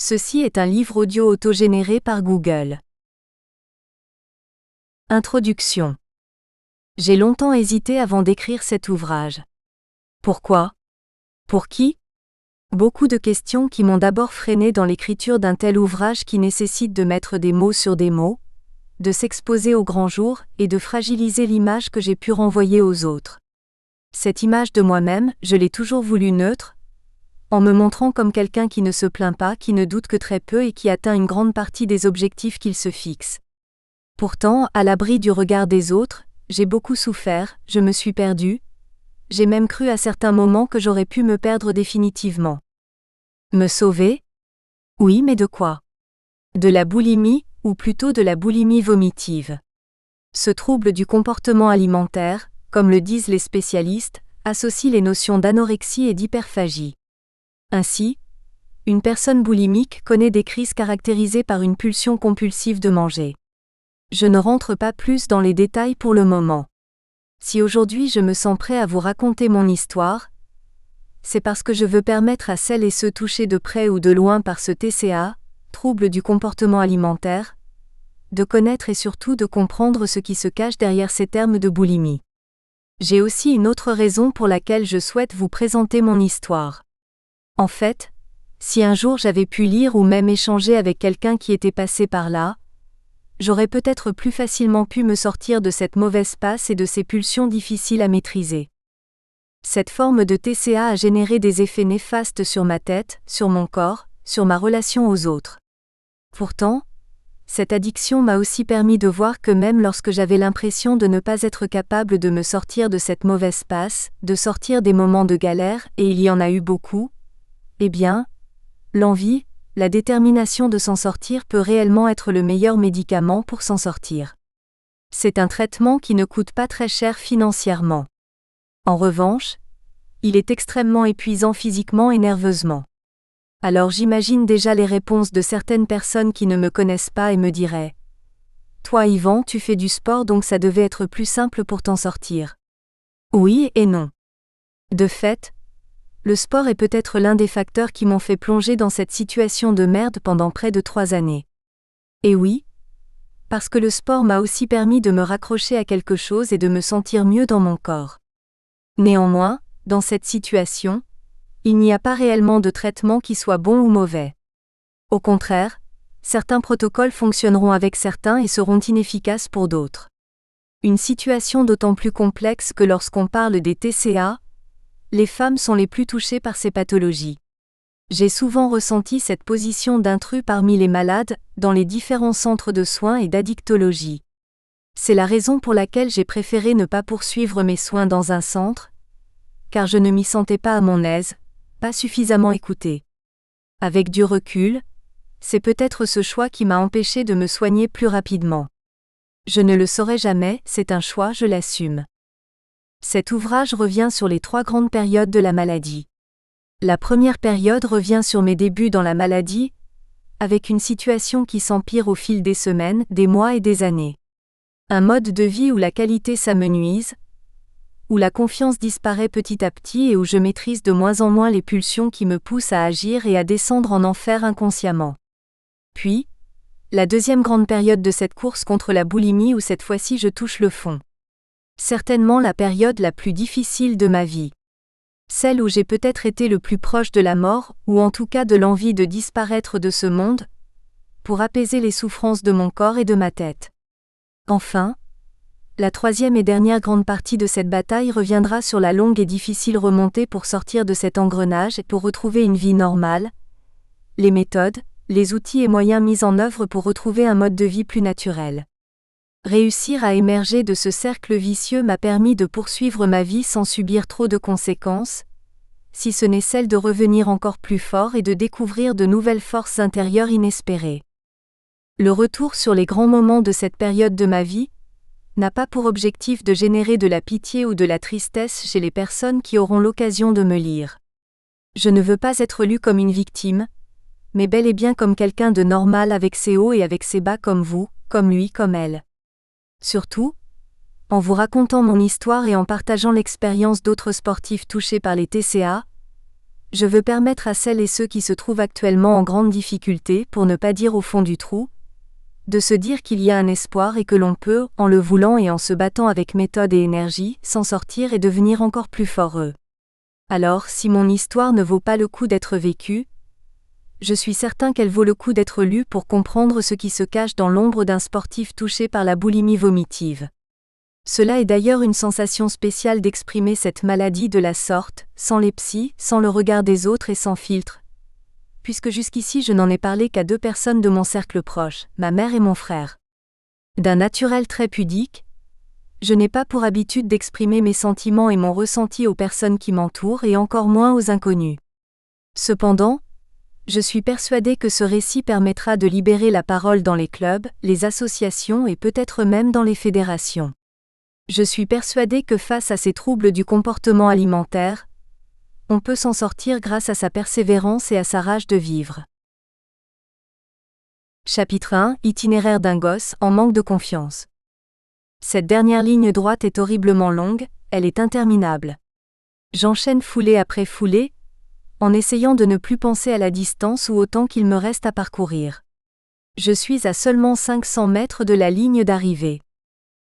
Ceci est un livre audio autogénéré par Google. Introduction. J'ai longtemps hésité avant d'écrire cet ouvrage. Pourquoi? Pour qui? Beaucoup de questions qui m'ont d'abord freiné dans l'écriture d'un tel ouvrage qui nécessite de mettre des mots sur des mots, de s'exposer au grand jour et de fragiliser l'image que j'ai pu renvoyer aux autres. Cette image de moi-même, je l'ai toujours voulu neutre, en me montrant comme quelqu'un qui ne se plaint pas, qui ne doute que très peu et qui atteint une grande partie des objectifs qu'il se fixe. Pourtant, à l'abri du regard des autres, j'ai beaucoup souffert, je me suis perdu. J'ai même cru à certains moments que j'aurais pu me perdre définitivement. Me sauver? Oui, mais de quoi? De la boulimie, ou plutôt de la boulimie vomitive. Ce trouble du comportement alimentaire, comme le disent les spécialistes, associe les notions d'anorexie et d'hyperphagie. Ainsi, une personne boulimique connaît des crises caractérisées par une pulsion compulsive de manger. Je ne rentre pas plus dans les détails pour le moment. Si aujourd'hui je me sens prêt à vous raconter mon histoire, c'est parce que je veux permettre à celles et ceux touchés de près ou de loin par ce TCA, trouble du comportement alimentaire, de connaître et surtout de comprendre ce qui se cache derrière ces termes de boulimie. J'ai aussi une autre raison pour laquelle je souhaite vous présenter mon histoire. En fait, si un jour j'avais pu lire ou même échanger avec quelqu'un qui était passé par là, j'aurais peut-être plus facilement pu me sortir de cette mauvaise passe et de ces pulsions difficiles à maîtriser. Cette forme de TCA a généré des effets néfastes sur ma tête, sur mon corps, sur ma relation aux autres. Pourtant, cette addiction m'a aussi permis de voir que même lorsque j'avais l'impression de ne pas être capable de me sortir de cette mauvaise passe, de sortir des moments de galère, et il y en a eu beaucoup, eh bien, l'envie, la détermination de s'en sortir peut réellement être le meilleur médicament pour s'en sortir. C'est un traitement qui ne coûte pas très cher financièrement. En revanche, il est extrêmement épuisant physiquement et nerveusement. Alors j'imagine déjà les réponses de certaines personnes qui ne me connaissent pas et me diraient « Toi Yvan, tu fais du sport donc ça devait être plus simple pour t'en sortir. » Oui et non. De fait, le sport est peut-être l'un des facteurs qui m'ont fait plonger dans cette situation de merde pendant près de 3 années. Et oui, parce que le sport m'a aussi permis de me raccrocher à quelque chose et de me sentir mieux dans mon corps. Néanmoins, dans cette situation, il n'y a pas réellement de traitement qui soit bon ou mauvais. Au contraire, certains protocoles fonctionneront avec certains et seront inefficaces pour d'autres. Une situation d'autant plus complexe que lorsqu'on parle des TCA, les femmes sont les plus touchées par ces pathologies. J'ai souvent ressenti cette position d'intrus parmi les malades, dans les différents centres de soins et d'addictologie. C'est la raison pour laquelle j'ai préféré ne pas poursuivre mes soins dans un centre, car je ne m'y sentais pas à mon aise, pas suffisamment écoutée. Avec du recul, c'est peut-être ce choix qui m'a empêché de me soigner plus rapidement. Je ne le saurai jamais, c'est un choix, je l'assume. Cet ouvrage revient sur les 3 grandes périodes de la maladie. La première période revient sur mes débuts dans la maladie, avec une situation qui s'empire au fil des semaines, des mois et des années. Un mode de vie où la qualité s'amenuise, où la confiance disparaît petit à petit et où je maîtrise de moins en moins les pulsions qui me poussent à agir et à descendre en enfer inconsciemment. Puis, la deuxième grande période de cette course contre la boulimie où cette fois-ci je touche le fond. Certainement la période la plus difficile de ma vie. Celle où j'ai peut-être été le plus proche de la mort, ou en tout cas de l'envie de disparaître de ce monde, pour apaiser les souffrances de mon corps et de ma tête. Enfin, la troisième et dernière grande partie de cette bataille reviendra sur la longue et difficile remontée pour sortir de cet engrenage et pour retrouver une vie normale, les méthodes, les outils et moyens mis en œuvre pour retrouver un mode de vie plus naturel. Réussir à émerger de ce cercle vicieux m'a permis de poursuivre ma vie sans subir trop de conséquences, si ce n'est celle de revenir encore plus fort et de découvrir de nouvelles forces intérieures inespérées. Le retour sur les grands moments de cette période de ma vie n'a pas pour objectif de générer de la pitié ou de la tristesse chez les personnes qui auront l'occasion de me lire. Je ne veux pas être lu comme une victime, mais bel et bien comme quelqu'un de normal avec ses hauts et avec ses bas comme vous, comme lui, comme elle. Surtout, en vous racontant mon histoire et en partageant l'expérience d'autres sportifs touchés par les TCA, Je veux permettre à celles et ceux qui se trouvent actuellement en grande difficulté, pour ne pas dire au fond du trou, de se dire qu'il y a un espoir et que l'on peut, en le voulant et en se battant avec méthode et énergie, s'en sortir et devenir encore plus forts. Alors, si mon histoire ne vaut pas le coup d'être vécue, je suis certain qu'elle vaut le coup d'être lue pour comprendre ce qui se cache dans l'ombre d'un sportif touché par la boulimie vomitive. Cela est d'ailleurs une sensation spéciale d'exprimer cette maladie de la sorte, sans les psys, sans le regard des autres et sans filtre. Puisque jusqu'ici je n'en ai parlé qu'à 2 personnes de mon cercle proche, ma mère et mon frère. D'un naturel très pudique, je n'ai pas pour habitude d'exprimer mes sentiments et mon ressenti aux personnes qui m'entourent et encore moins aux inconnus. Cependant, je suis persuadée que ce récit permettra de libérer la parole dans les clubs, les associations et peut-être même dans les fédérations. Je suis persuadée que face à ces troubles du comportement alimentaire, on peut s'en sortir grâce à sa persévérance et à sa rage de vivre. Chapitre 1 : Itinéraire d'un gosse en manque de confiance. Cette dernière ligne droite est horriblement longue, elle est interminable. J'enchaîne foulée après foulée, en essayant de ne plus penser à la distance ou au temps qu'il me reste à parcourir. Je suis à seulement 500 mètres de la ligne d'arrivée.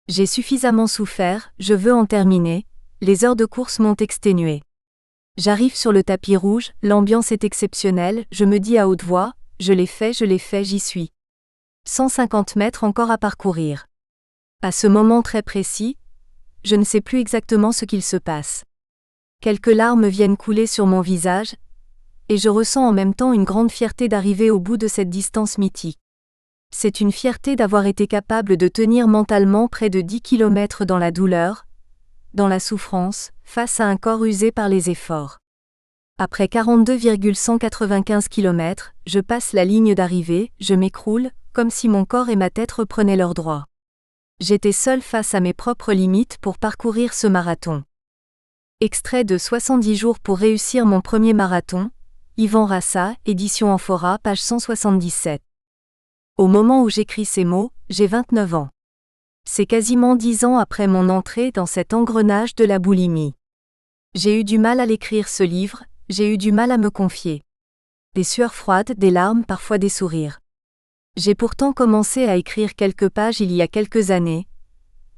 J'ai suffisamment souffert, je veux en terminer, les heures de course m'ont exténué. J'arrive sur le tapis rouge, l'ambiance est exceptionnelle, je me dis à haute voix, je l'ai fait, j'y suis. 150 mètres encore à parcourir. À ce moment très précis, je ne sais plus exactement ce qu'il se passe. Quelques larmes viennent couler sur mon visage, et je ressens en même temps une grande fierté d'arriver au bout de cette distance mythique. C'est une fierté d'avoir été capable de tenir mentalement près de 10 km dans la douleur, dans la souffrance, face à un corps usé par les efforts. Après 42,195 km, je passe la ligne d'arrivée, je m'écroule, comme si mon corps et ma tête reprenaient leurs droits. J'étais seule face à mes propres limites pour parcourir ce marathon. Extrait de 70 jours pour réussir mon premier marathon, Yvan Rassa, édition Amphora, page 177. Au moment où j'écris ces mots, j'ai 29 ans. C'est quasiment 10 ans après mon entrée dans cet engrenage de la boulimie. J'ai eu du mal à l'écrire ce livre, j'ai eu du mal à me confier. Des sueurs froides, des larmes, parfois des sourires. J'ai pourtant commencé à écrire quelques pages il y a quelques années,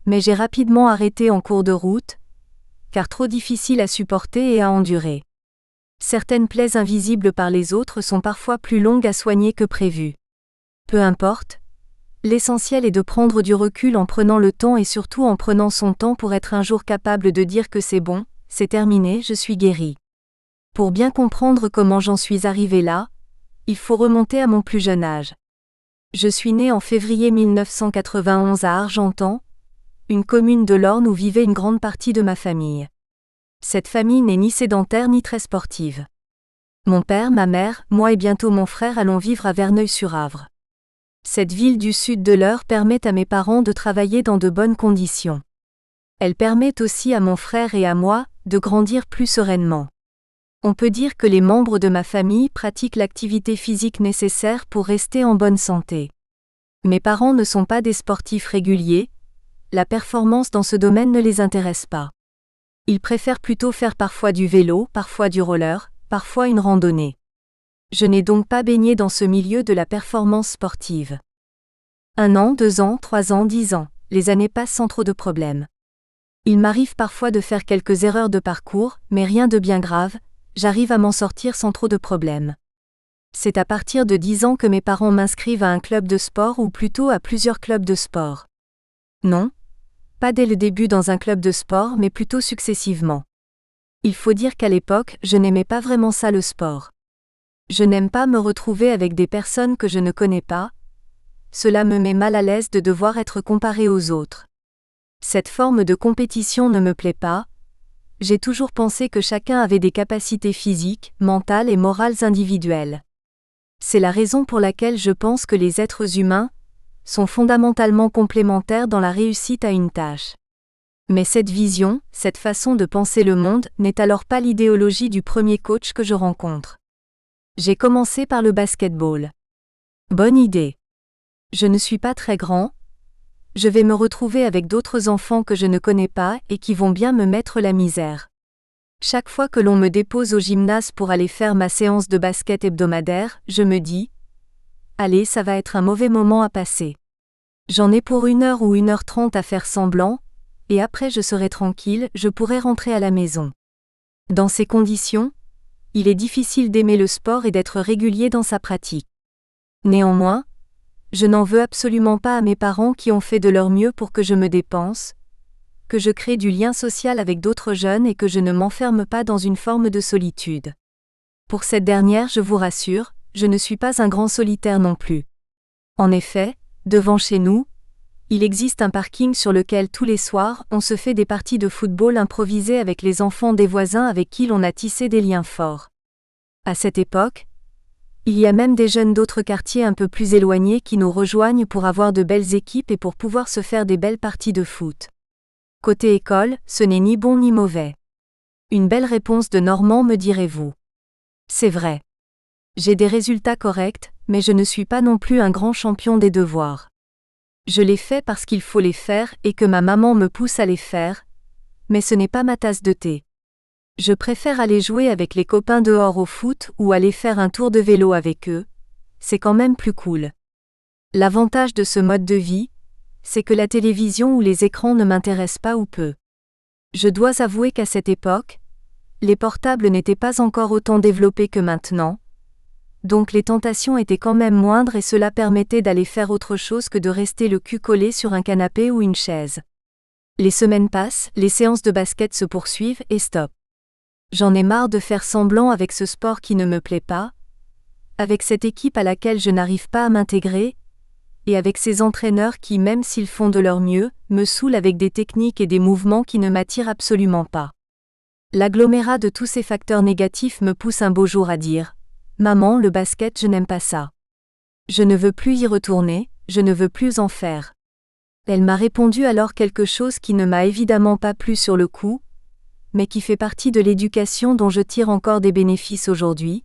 mais j'ai rapidement arrêté en cours de route, car trop difficile à supporter et à endurer. Certaines plaies invisibles par les autres sont parfois plus longues à soigner que prévu. Peu importe, l'essentiel est de prendre du recul en prenant le temps et surtout en prenant son temps pour être un jour capable de dire que c'est bon, c'est terminé, je suis guéri. Pour bien comprendre comment j'en suis arrivé là, il faut remonter à mon plus jeune âge. Je suis né en février 1991 à Argentan, une commune de l'Orne où vivait une grande partie de ma famille. Cette famille n'est ni sédentaire ni très sportive. Mon père, ma mère, moi et bientôt mon frère allons vivre à Verneuil-sur-Avre. Cette ville du sud de l'Eure permet à mes parents de travailler dans de bonnes conditions. Elle permet aussi à mon frère et à moi de grandir plus sereinement. On peut dire que les membres de ma famille pratiquent l'activité physique nécessaire pour rester en bonne santé. Mes parents ne sont pas des sportifs réguliers, la performance dans ce domaine ne les intéresse pas. Ils préfèrent plutôt faire parfois du vélo, parfois du roller, parfois une randonnée. Je n'ai donc pas baigné dans ce milieu de la performance sportive. 1 an, 2 ans, 3 ans, 10 ans, les années passent sans trop de problèmes. Il m'arrive parfois de faire quelques erreurs de parcours, mais rien de bien grave, j'arrive à m'en sortir sans trop de problèmes. C'est à partir de 10 ans que mes parents m'inscrivent à un club de sport ou plutôt à plusieurs clubs de sport. Non, pas dès le début dans un club de sport mais plutôt successivement. Il faut dire qu'à l'époque, je n'aimais pas vraiment ça le sport. Je n'aime pas me retrouver avec des personnes que je ne connais pas. Cela me met mal à l'aise de devoir être comparé aux autres. Cette forme de compétition ne me plaît pas. J'ai toujours pensé que chacun avait des capacités physiques, mentales et morales individuelles. C'est la raison pour laquelle je pense que les êtres humains sont fondamentalement complémentaires dans la réussite à une tâche. Mais cette vision, cette façon de penser le monde, n'est alors pas l'idéologie du premier coach que je rencontre. J'ai commencé par le basketball. Bonne idée. Je ne suis pas très grand. Je vais me retrouver avec d'autres enfants que je ne connais pas et qui vont bien me mettre la misère. Chaque fois que l'on me dépose au gymnase pour aller faire ma séance de basket hebdomadaire, je me dis « Allez, ça va être un mauvais moment à passer. J'en ai pour 1 heure ou 1h30 à faire semblant, et après je serai tranquille, je pourrai rentrer à la maison. » Dans ces conditions, il est difficile d'aimer le sport et d'être régulier dans sa pratique. Néanmoins, je n'en veux absolument pas à mes parents qui ont fait de leur mieux pour que je me dépense, que je crée du lien social avec d'autres jeunes et que je ne m'enferme pas dans une forme de solitude. Pour cette dernière, je vous rassure, je ne suis pas un grand solitaire non plus. En effet, devant chez nous, il existe un parking sur lequel tous les soirs, on se fait des parties de football improvisées avec les enfants des voisins avec qui l'on a tissé des liens forts. À cette époque, il y a même des jeunes d'autres quartiers un peu plus éloignés qui nous rejoignent pour avoir de belles équipes et pour pouvoir se faire des belles parties de foot. Côté école, ce n'est ni bon ni mauvais. Une belle réponse de Normand, me direz-vous. C'est vrai. J'ai des résultats corrects, mais je ne suis pas non plus un grand champion des devoirs. Je les fais parce qu'il faut les faire et que ma maman me pousse à les faire, mais ce n'est pas ma tasse de thé. Je préfère aller jouer avec les copains dehors au foot ou aller faire un tour de vélo avec eux, c'est quand même plus cool. L'avantage de ce mode de vie, c'est que la télévision ou les écrans ne m'intéressent pas ou peu. Je dois avouer qu'à cette époque, les portables n'étaient pas encore autant développés que maintenant, donc les tentations étaient quand même moindres et cela permettait d'aller faire autre chose que de rester le cul collé sur un canapé ou une chaise. Les semaines passent, les séances de basket se poursuivent et stop. J'en ai marre de faire semblant avec ce sport qui ne me plaît pas, avec cette équipe à laquelle je n'arrive pas à m'intégrer, et avec ces entraîneurs qui, même s'ils font de leur mieux, me saoulent avec des techniques et des mouvements qui ne m'attirent absolument pas. L'agglomérat de tous ces facteurs négatifs me pousse un beau jour à dire « Maman, le basket, je n'aime pas ça. Je ne veux plus y retourner, je ne veux plus en faire. » Elle m'a répondu alors quelque chose qui ne m'a évidemment pas plu sur le coup, mais qui fait partie de l'éducation dont je tire encore des bénéfices aujourd'hui.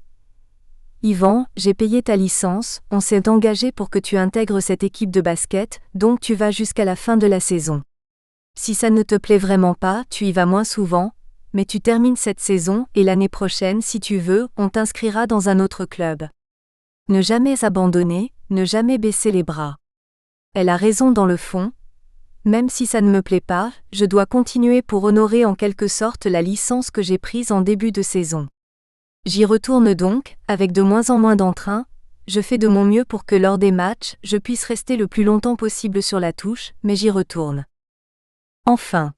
Yvan, j'ai payé ta licence, on s'est engagé pour que tu intègres cette équipe de basket, donc tu vas jusqu'à la fin de la saison. Si ça ne te plaît vraiment pas, tu y vas moins souvent, mais tu termines cette saison et l'année prochaine, si tu veux, on t'inscrira dans un autre club. Ne jamais abandonner, ne jamais baisser les bras. Elle a raison dans le fond. Même si ça ne me plaît pas, je dois continuer pour honorer en quelque sorte la licence que j'ai prise en début de saison. J'y retourne donc, avec de moins en moins d'entrain, je fais de mon mieux pour que lors des matchs, je puisse rester le plus longtemps possible sur la touche, mais j'y retourne. Enfin.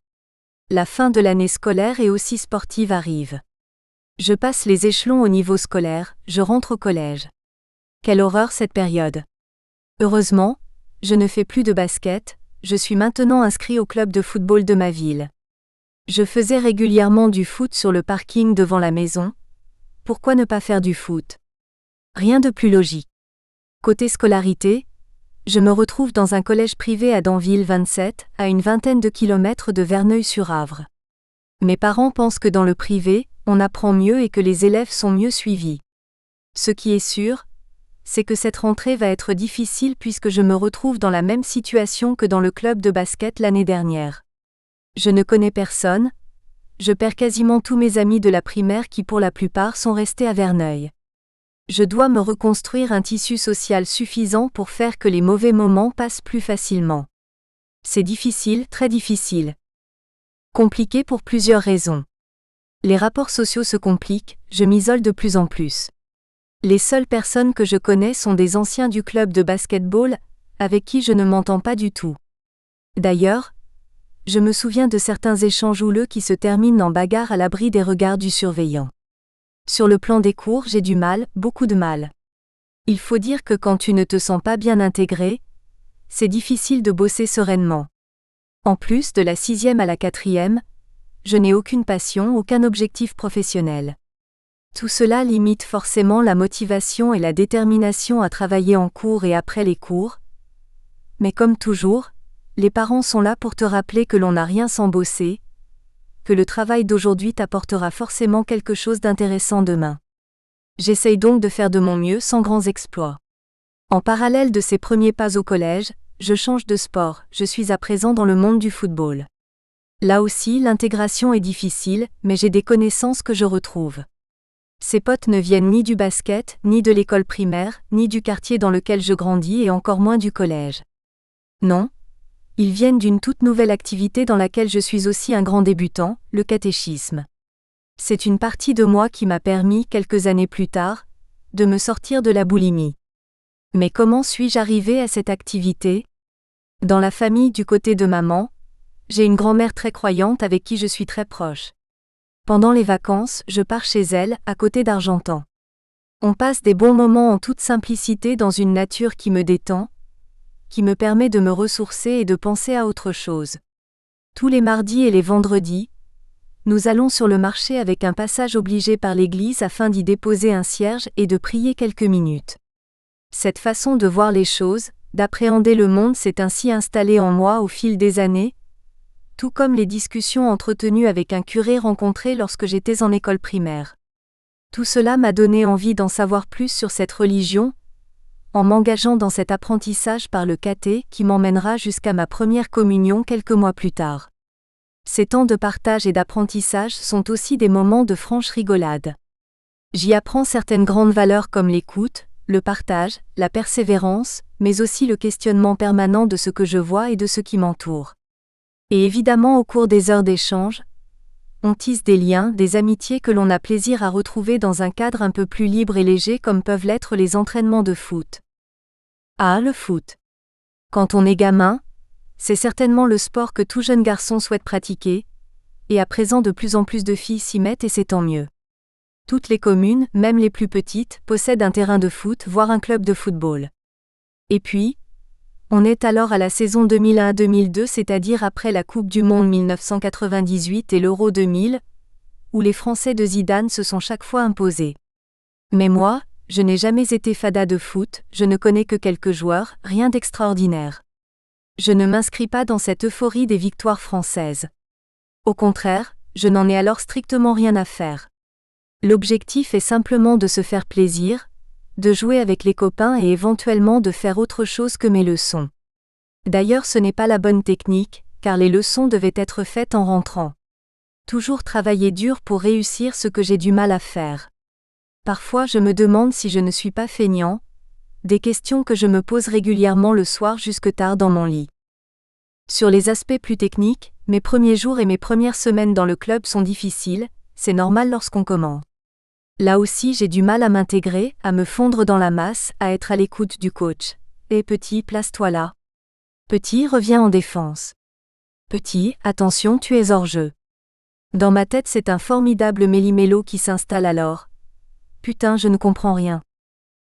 La fin de l'année scolaire et aussi sportive arrive. Je passe les échelons au niveau scolaire, je rentre au collège. Quelle horreur cette période. Heureusement, je ne fais plus de basket, je suis maintenant inscrit au club de football de ma ville. Je faisais régulièrement du foot sur le parking devant la maison. Pourquoi ne pas faire du foot? Rien de plus logique. Côté scolarité, je me retrouve dans un collège privé à Danville 27, à une vingtaine de kilomètres de Verneuil-sur-Avre. Mes parents pensent que dans le privé, on apprend mieux et que les élèves sont mieux suivis. Ce qui est sûr, c'est que cette rentrée va être difficile puisque je me retrouve dans la même situation que dans le club de basket l'année dernière. Je ne connais personne, je perds quasiment tous mes amis de la primaire qui pour la plupart sont restés à Verneuil. Je dois me reconstruire un tissu social suffisant pour faire que les mauvais moments passent plus facilement. C'est difficile, très difficile. Compliqué pour plusieurs raisons. Les rapports sociaux se compliquent, je m'isole de plus en plus. Les seules personnes que je connais sont des anciens du club de basketball, avec qui je ne m'entends pas du tout. D'ailleurs, je me souviens de certains échanges houleux qui se terminent en bagarre à l'abri des regards du surveillant. Sur le plan des cours, j'ai du mal, beaucoup de mal. Il faut dire que quand tu ne te sens pas bien intégré, c'est difficile de bosser sereinement. En plus de la 6e à la 4e, je n'ai aucune passion, aucun objectif professionnel. Tout cela limite forcément la motivation et la détermination à travailler en cours et après les cours. Mais comme toujours, les parents sont là pour te rappeler que l'on n'a rien sans bosser, que le travail d'aujourd'hui t'apportera forcément quelque chose d'intéressant demain. J'essaye donc de faire de mon mieux sans grands exploits. En parallèle de ces premiers pas au collège, je change de sport, je suis à présent dans le monde du football. Là aussi, l'intégration est difficile, mais j'ai des connaissances que je retrouve. Ces potes ne viennent ni du basket, ni de l'école primaire, ni du quartier dans lequel je grandis et encore moins du collège. Non. Ils viennent d'une toute nouvelle activité dans laquelle je suis aussi un grand débutant, le catéchisme. C'est une partie de moi qui m'a permis, quelques années plus tard, de me sortir de la boulimie. Mais comment suis-je arrivé à cette activité ? Dans la famille du côté de maman, j'ai une grand-mère très croyante avec qui je suis très proche. Pendant les vacances, je pars chez elle, à côté d'Argentan. On passe des bons moments en toute simplicité dans une nature qui me détend, qui me permet de me ressourcer et de penser à autre chose. Tous les mardis et les vendredis, nous allons sur le marché avec un passage obligé par l'église afin d'y déposer un cierge et de prier quelques minutes. Cette façon de voir les choses, d'appréhender le monde s'est ainsi installée en moi au fil des années, tout comme les discussions entretenues avec un curé rencontré lorsque j'étais en école primaire. Tout cela m'a donné envie d'en savoir plus sur cette religion, en m'engageant dans cet apprentissage par le caté qui m'emmènera jusqu'à ma première communion quelques mois plus tard. Ces temps de partage et d'apprentissage sont aussi des moments de franche rigolade. J'y apprends certaines grandes valeurs comme l'écoute, le partage, la persévérance, mais aussi le questionnement permanent de ce que je vois et de ce qui m'entoure. Et évidemment au cours des heures d'échange, on tisse des liens, des amitiés que l'on a plaisir à retrouver dans un cadre un peu plus libre et léger comme peuvent l'être les entraînements de foot. Ah, le foot. Quand on est gamin, c'est certainement le sport que tout jeune garçon souhaite pratiquer, et à présent de plus en plus de filles s'y mettent et c'est tant mieux. Toutes les communes, même les plus petites, possèdent un terrain de foot, voire un club de football. Et puis, on est alors à la saison 2001-2002, c'est-à-dire après la Coupe du Monde 1998 et l'Euro 2000, où les Français de Zidane se sont chaque fois imposés. Mais moi, je n'ai jamais été fada de foot, je ne connais que quelques joueurs, rien d'extraordinaire. Je ne m'inscris pas dans cette euphorie des victoires françaises. Au contraire, je n'en ai alors strictement rien à faire. L'objectif est simplement de se faire plaisir, de jouer avec les copains et éventuellement de faire autre chose que mes leçons. D'ailleurs, ce n'est pas la bonne technique, car les leçons devaient être faites en rentrant. Toujours travailler dur pour réussir ce que j'ai du mal à faire. Parfois je me demande si je ne suis pas feignant, des questions que je me pose régulièrement le soir jusque tard dans mon lit. Sur les aspects plus techniques, mes premiers jours et mes premières semaines dans le club sont difficiles, c'est normal lorsqu'on commence. Là aussi j'ai du mal à m'intégrer, à me fondre dans la masse, à être à l'écoute du coach. Et petit, place-toi là. Petit, reviens en défense. Petit, attention, tu es hors jeu. Dans ma tête c'est un formidable méli-mélo qui s'installe alors. Putain, je ne comprends rien.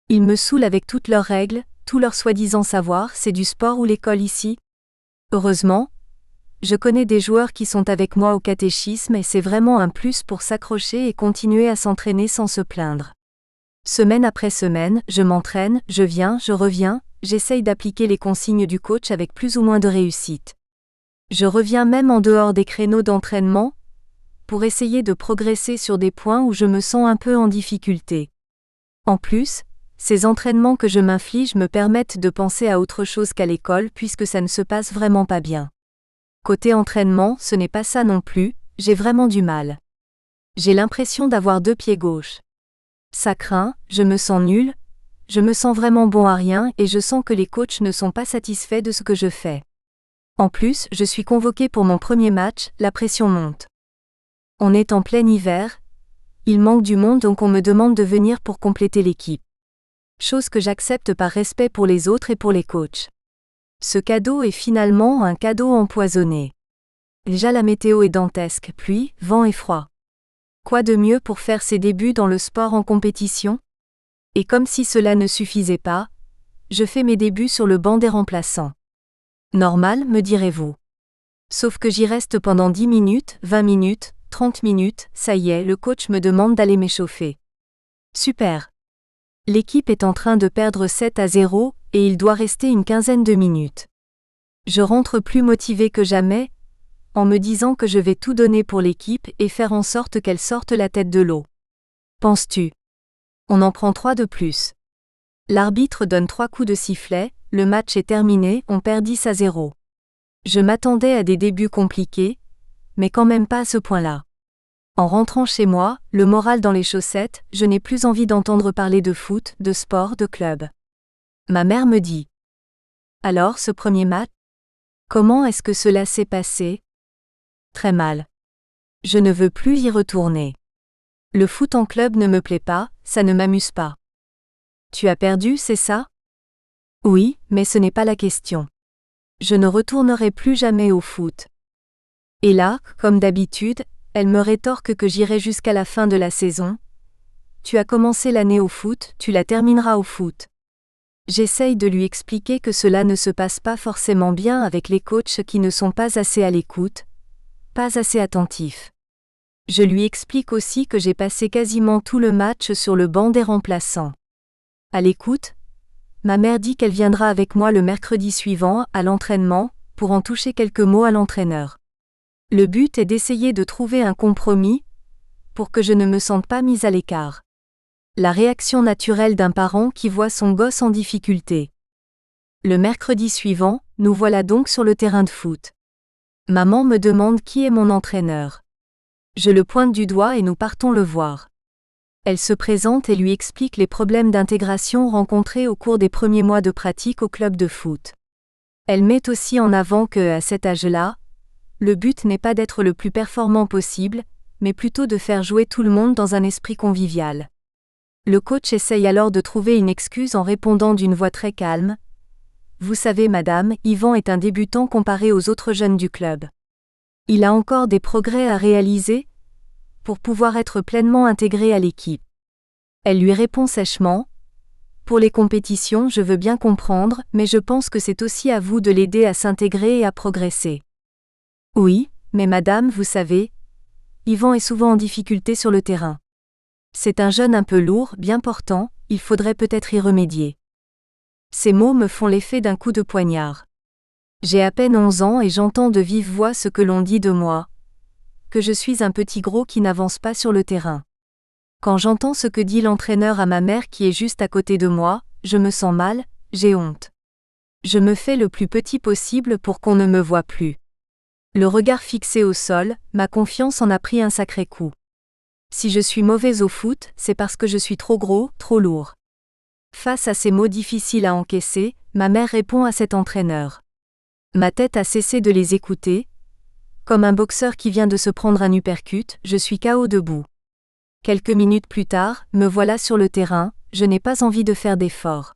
Ils me saoulent avec toutes leurs règles, tout leur soi-disant savoir, c'est du sport ou l'école ici. Heureusement, je connais des joueurs qui sont avec moi au catéchisme et c'est vraiment un plus pour s'accrocher et continuer à s'entraîner sans se plaindre. Semaine après semaine, je m'entraîne, je viens, je reviens, j'essaye d'appliquer les consignes du coach avec plus ou moins de réussite. Je reviens même en dehors des créneaux d'entraînement, pour essayer de progresser sur des points où je me sens un peu en difficulté. En plus, ces entraînements que je m'inflige me permettent de penser à autre chose qu'à l'école puisque ça ne se passe vraiment pas bien. Côté entraînement, ce n'est pas ça non plus, j'ai vraiment du mal. J'ai l'impression d'avoir 2 pieds gauches. Ça craint, je me sens nul, je me sens vraiment bon à rien et je sens que les coachs ne sont pas satisfaits de ce que je fais. En plus, je suis convoqué pour mon premier match, la pression monte. On est en plein hiver, il manque du monde donc on me demande de venir pour compléter l'équipe. Chose que j'accepte par respect pour les autres et pour les coachs. Ce cadeau est finalement un cadeau empoisonné. Déjà la météo est dantesque, pluie, vent et froid. Quoi de mieux pour faire ses débuts dans le sport en compétition ? Et comme si cela ne suffisait pas, je fais mes débuts sur le banc des remplaçants. Normal, me direz-vous. Sauf que j'y reste pendant 10 minutes, 20 minutes, 30 minutes, ça y est, le coach me demande d'aller m'échauffer. Super. L'équipe est en train de perdre 7-0, et il doit rester une quinzaine de minutes. Je rentre plus motivé que jamais, en me disant que je vais tout donner pour l'équipe et faire en sorte qu'elle sorte la tête de l'eau. Penses-tu ? On en prend 3 de plus. L'arbitre donne 3 coups de sifflet, le match est terminé, on perd 10-0. Je m'attendais à des débuts compliqués, mais quand même pas à ce point-là. En rentrant chez moi, le moral dans les chaussettes, je n'ai plus envie d'entendre parler de foot, de sport, de club. Ma mère me dit. Alors, ce premier match? Comment est-ce que cela s'est passé? Très mal. Je ne veux plus y retourner. Le foot en club ne me plaît pas, ça ne m'amuse pas. Tu as perdu, c'est ça? Oui, mais ce n'est pas la question. Je ne retournerai plus jamais au foot. Et là, comme d'habitude, elle me rétorque que j'irai jusqu'à la fin de la saison. Tu as commencé l'année au foot, tu la termineras au foot. J'essaye de lui expliquer que cela ne se passe pas forcément bien avec les coachs qui ne sont pas assez à l'écoute, pas assez attentifs. Je lui explique aussi que j'ai passé quasiment tout le match sur le banc des remplaçants. À l'écoute, ma mère dit qu'elle viendra avec moi le mercredi suivant, à l'entraînement, pour en toucher quelques mots à l'entraîneur. Le but est d'essayer de trouver un compromis, pour que je ne me sente pas mise à l'écart. La réaction naturelle d'un parent qui voit son gosse en difficulté. Le mercredi suivant, nous voilà donc sur le terrain de foot. Maman me demande qui est mon entraîneur. Je le pointe du doigt et nous partons le voir. Elle se présente et lui explique les problèmes d'intégration rencontrés au cours des premiers mois de pratique au club de foot. Elle met aussi en avant que, à cet âge-là, le but n'est pas d'être le plus performant possible, mais plutôt de faire jouer tout le monde dans un esprit convivial. Le coach essaye alors de trouver une excuse en répondant d'une voix très calme. Vous savez madame, Yvan est un débutant comparé aux autres jeunes du club. Il a encore des progrès à réaliser pour pouvoir être pleinement intégré à l'équipe. Elle lui répond sèchement. Pour les compétitions, je veux bien comprendre, mais je pense que c'est aussi à vous de l'aider à s'intégrer et à progresser. Oui, mais madame, vous savez, Yvan est souvent en difficulté sur le terrain. C'est un jeune un peu lourd, bien portant, il faudrait peut-être y remédier. Ces mots me font l'effet d'un coup de poignard. J'ai à peine 11 ans et j'entends de vive voix ce que l'on dit de moi, que je suis un petit gros qui n'avance pas sur le terrain. Quand j'entends ce que dit l'entraîneur à ma mère qui est juste à côté de moi, je me sens mal, j'ai honte. Je me fais le plus petit possible pour qu'on ne me voie plus. Le regard fixé au sol, ma confiance en a pris un sacré coup. Si je suis mauvaise au foot, c'est parce que je suis trop gros, trop lourd. Face à ces mots difficiles à encaisser, ma mère répond à cet entraîneur. Ma tête a cessé de les écouter. Comme un boxeur qui vient de se prendre un uppercut, je suis KO debout. Quelques minutes plus tard, me voilà sur le terrain, je n'ai pas envie de faire d'efforts.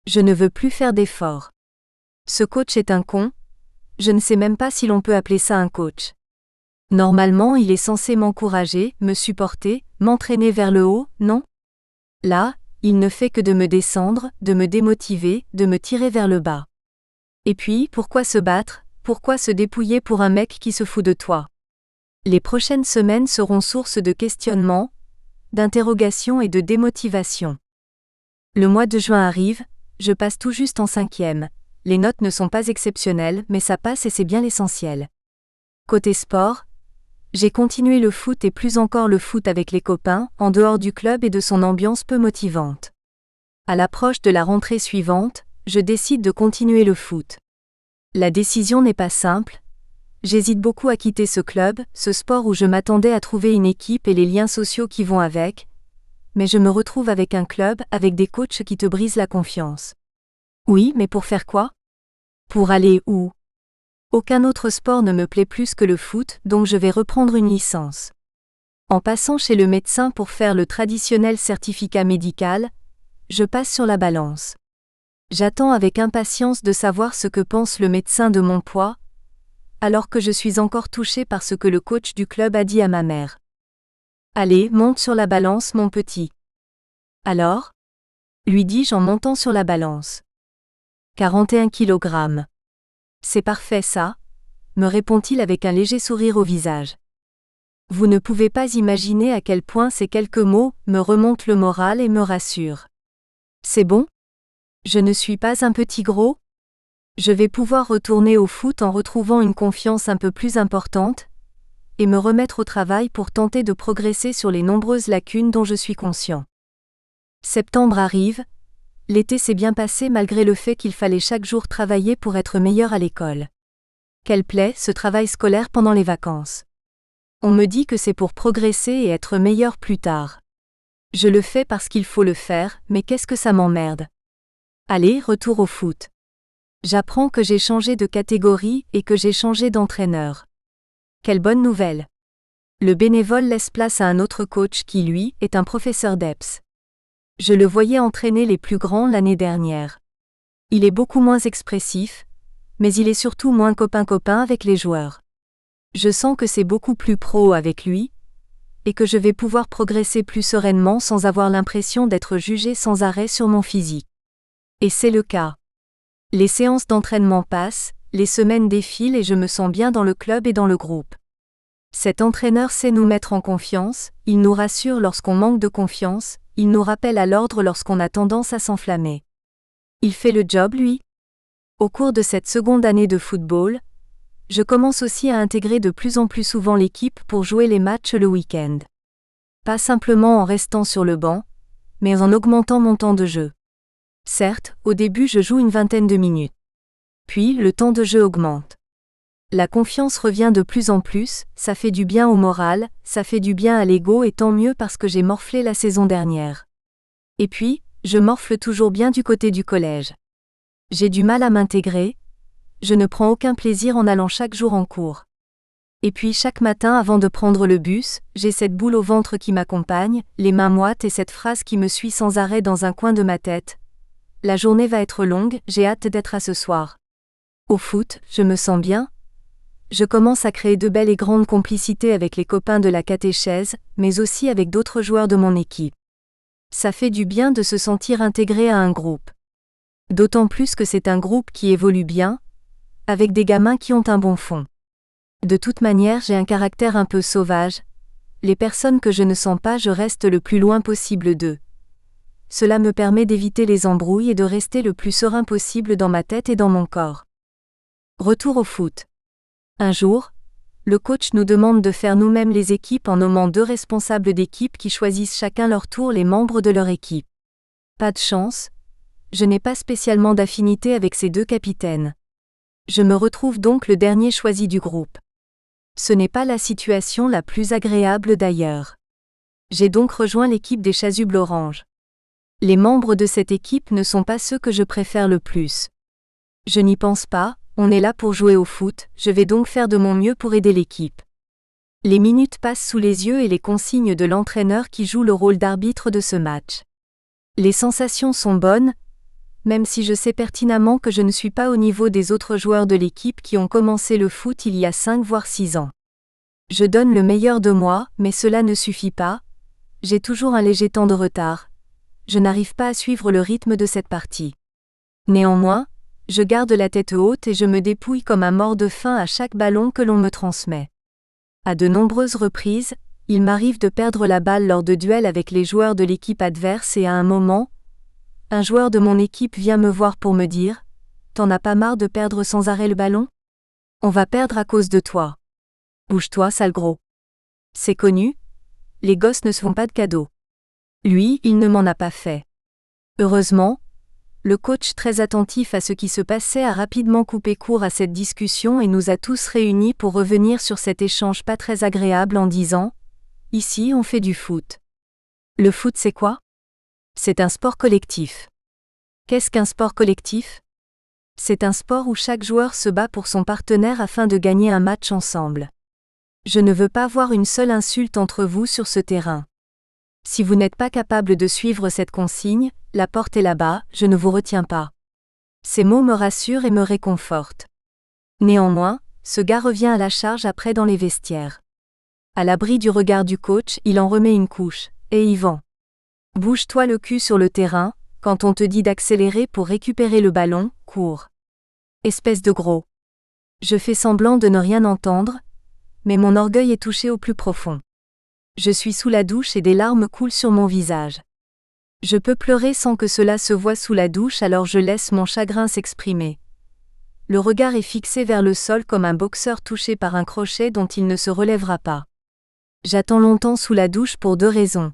Je ne veux plus faire d'efforts. Ce coach est un con. Je ne sais même pas si l'on peut appeler ça un coach. Normalement, il est censé m'encourager, me supporter, m'entraîner vers le haut, non? Là, il ne fait que de me descendre, de me démotiver, de me tirer vers le bas. Et puis, pourquoi se battre, pourquoi se dépouiller pour un mec qui se fout de toi? Les prochaines semaines seront source de questionnements, d'interrogations et de démotivation. Le mois de juin arrive, je passe tout juste en 5e. Les notes ne sont pas exceptionnelles, mais ça passe et c'est bien l'essentiel. Côté sport, j'ai continué le foot et plus encore le foot avec les copains, en dehors du club et de son ambiance peu motivante. À l'approche de la rentrée suivante, je décide de continuer le foot. La décision n'est pas simple. J'hésite beaucoup à quitter ce club, ce sport où je m'attendais à trouver une équipe et les liens sociaux qui vont avec, mais je me retrouve avec un club, avec des coachs qui te brisent la confiance. Oui, mais pour faire quoi? Pour aller où? Aucun autre sport ne me plaît plus que le foot, donc je vais reprendre une licence. En passant chez le médecin pour faire le traditionnel certificat médical, je passe sur la balance. J'attends avec impatience de savoir ce que pense le médecin de mon poids, alors que je suis encore touchée par ce que le coach du club a dit à ma mère. Allez, monte sur la balance, mon petit. Alors? Lui dis-je en montant sur la balance. 41 kg. C'est parfait ça, me répond-il avec un léger sourire au visage. Vous ne pouvez pas imaginer à quel point ces quelques mots me remontent le moral et me rassurent. C'est bon? Je ne suis pas un petit gros? Je vais pouvoir retourner au foot en retrouvant une confiance un peu plus importante, et me remettre au travail pour tenter de progresser sur les nombreuses lacunes dont je suis conscient. Septembre arrive, l'été s'est bien passé malgré le fait qu'il fallait chaque jour travailler pour être meilleur à l'école. Quelle plaie, ce travail scolaire pendant les vacances. On me dit que c'est pour progresser et être meilleur plus tard. Je le fais parce qu'il faut le faire, mais qu'est-ce que ça m'emmerde. Allez, retour au foot. J'apprends que j'ai changé de catégorie et que j'ai changé d'entraîneur. Quelle bonne nouvelle. Le bénévole laisse place à un autre coach qui, lui, est un professeur d'EPS. Je le voyais entraîner les plus grands l'année dernière. Il est beaucoup moins expressif, mais il est surtout moins copain-copain avec les joueurs. Je sens que c'est beaucoup plus pro avec lui, et que je vais pouvoir progresser plus sereinement sans avoir l'impression d'être jugé sans arrêt sur mon physique. Et c'est le cas. Les séances d'entraînement passent, les semaines défilent et je me sens bien dans le club et dans le groupe. Cet entraîneur sait nous mettre en confiance, il nous rassure lorsqu'on manque de confiance, il nous rappelle à l'ordre lorsqu'on a tendance à s'enflammer. Il fait le job, lui. Au cours de cette seconde année de football, je commence aussi à intégrer de plus en plus souvent l'équipe pour jouer les matchs le week-end. Pas simplement en restant sur le banc, mais en augmentant mon temps de jeu. Certes, au début je joue une vingtaine de minutes. Puis, le temps de jeu augmente. La confiance revient de plus en plus, ça fait du bien au moral, ça fait du bien à l'ego et tant mieux parce que j'ai morflé la saison dernière. Et puis, je morfle toujours bien du côté du collège. J'ai du mal à m'intégrer, je ne prends aucun plaisir en allant chaque jour en cours. Et puis chaque matin avant de prendre le bus, j'ai cette boule au ventre qui m'accompagne, les mains moites et cette phrase qui me suit sans arrêt dans un coin de ma tête. La journée va être longue, j'ai hâte d'être à ce soir. Au foot, je me sens bien. Je commence à créer de belles et grandes complicités avec les copains de la catéchèse, mais aussi avec d'autres joueurs de mon équipe. Ça fait du bien de se sentir intégré à un groupe. D'autant plus que c'est un groupe qui évolue bien, avec des gamins qui ont un bon fond. De toute manière, j'ai un caractère un peu sauvage. Les personnes que je ne sens pas, je reste le plus loin possible d'eux. Cela me permet d'éviter les embrouilles et de rester le plus serein possible dans ma tête et dans mon corps. Retour au foot. Un jour, le coach nous demande de faire nous-mêmes les équipes en nommant 2 responsables d'équipe qui choisissent chacun leur tour les membres de leur équipe. Pas de chance, je n'ai pas spécialement d'affinité avec ces 2 capitaines. Je me retrouve donc le dernier choisi du groupe. Ce n'est pas la situation la plus agréable d'ailleurs. J'ai donc rejoint l'équipe des Chasubles Orange. Les membres de cette équipe ne sont pas ceux que je préfère le plus. Je n'y pense pas, on est là pour jouer au foot, je vais donc faire de mon mieux pour aider l'équipe. Les minutes passent sous les yeux et les consignes de l'entraîneur qui joue le rôle d'arbitre de ce match. Les sensations sont bonnes, même si je sais pertinemment que je ne suis pas au niveau des autres joueurs de l'équipe qui ont commencé le foot il y a 5 voire 6 ans. Je donne le meilleur de moi, mais cela ne suffit pas. J'ai toujours un léger temps de retard. Je n'arrive pas à suivre le rythme de cette partie. Néanmoins, je garde la tête haute et je me dépouille comme un mort de faim à chaque ballon que l'on me transmet. À de nombreuses reprises, il m'arrive de perdre la balle lors de duels avec les joueurs de l'équipe adverse et à un moment, un joueur de mon équipe vient me voir pour me dire « T'en as pas marre de perdre sans arrêt le ballon ? On va perdre à cause de toi. Bouge-toi, sale gros. » C'est connu, les gosses ne se font pas de cadeaux. Lui, il ne m'en a pas fait. Heureusement, le coach très attentif à ce qui se passait a rapidement coupé court à cette discussion et nous a tous réunis pour revenir sur cet échange pas très agréable en disant « Ici, on fait du foot. » Le foot, c'est quoi ? C'est un sport collectif. Qu'est-ce qu'un sport collectif ? C'est un sport où chaque joueur se bat pour son partenaire afin de gagner un match ensemble. Je ne veux pas voir une seule insulte entre vous sur ce terrain. Si vous n'êtes pas capable de suivre cette consigne, la porte est là-bas, je ne vous retiens pas. Ces mots me rassurent et me réconfortent. Néanmoins, ce gars revient à la charge après dans les vestiaires. À l'abri du regard du coach, il en remet une couche. Et Yvan. Bouge-toi le cul sur le terrain, quand on te dit d'accélérer pour récupérer le ballon, cours. Espèce de gros. Je fais semblant de ne rien entendre, mais mon orgueil est touché au plus profond. Je suis sous la douche et des larmes coulent sur mon visage. Je peux pleurer sans que cela se voie sous la douche, alors je laisse mon chagrin s'exprimer. Le regard est fixé vers le sol comme un boxeur touché par un crochet dont il ne se relèvera pas. J'attends longtemps sous la douche pour 2 raisons.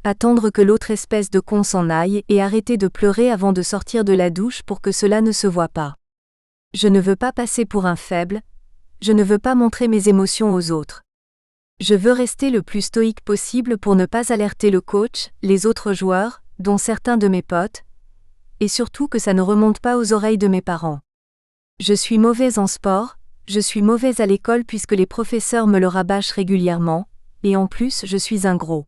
Attendre que l'autre espèce de con s'en aille et arrêter de pleurer avant de sortir de la douche pour que cela ne se voie pas. Je ne veux pas passer pour un faible, je ne veux pas montrer mes émotions aux autres. Je veux rester le plus stoïque possible pour ne pas alerter le coach, les autres joueurs, dont certains de mes potes, et surtout que ça ne remonte pas aux oreilles de mes parents. Je suis mauvaise en sport, je suis mauvaise à l'école puisque les professeurs me le rabâchent régulièrement, et en plus je suis un gros.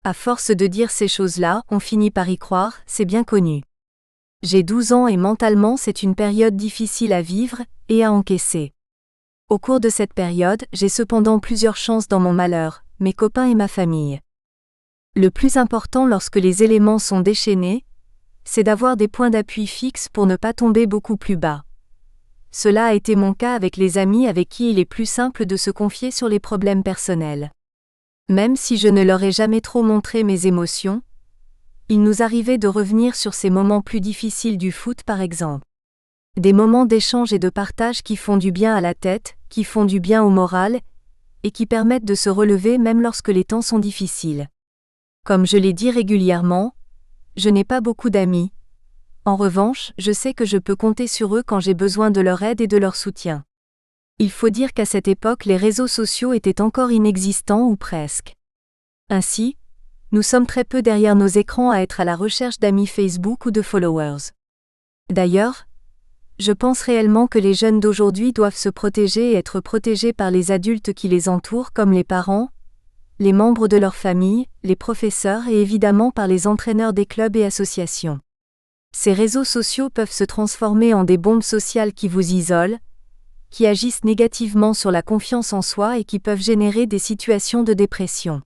À force de dire ces choses-là, on finit par y croire, c'est bien connu. J'ai 12 ans et mentalement c'est une période difficile à vivre et à encaisser. Au cours de cette période, j'ai cependant plusieurs chances dans mon malheur, mes copains et ma famille. Le plus important lorsque les éléments sont déchaînés, c'est d'avoir des points d'appui fixes pour ne pas tomber beaucoup plus bas. Cela a été mon cas avec les amis avec qui il est plus simple de se confier sur les problèmes personnels. Même si je ne leur ai jamais trop montré mes émotions, il nous arrivait de revenir sur ces moments plus difficiles du foot par exemple. Des moments d'échange et de partage qui font du bien à la tête, qui font du bien au moral, et qui permettent de se relever même lorsque les temps sont difficiles. Comme je l'ai dit régulièrement, je n'ai pas beaucoup d'amis. En revanche, je sais que je peux compter sur eux quand j'ai besoin de leur aide et de leur soutien. Il faut dire qu'à cette époque les réseaux sociaux étaient encore inexistants ou presque. Ainsi, nous sommes très peu derrière nos écrans à être à la recherche d'amis Facebook ou de followers. D'ailleurs, je pense réellement que les jeunes d'aujourd'hui doivent se protéger et être protégés par les adultes qui les entourent comme les parents, les membres de leur famille, les professeurs et évidemment par les entraîneurs des clubs et associations. Ces réseaux sociaux peuvent se transformer en des bombes sociales qui vous isolent, qui agissent négativement sur la confiance en soi et qui peuvent générer des situations de dépression.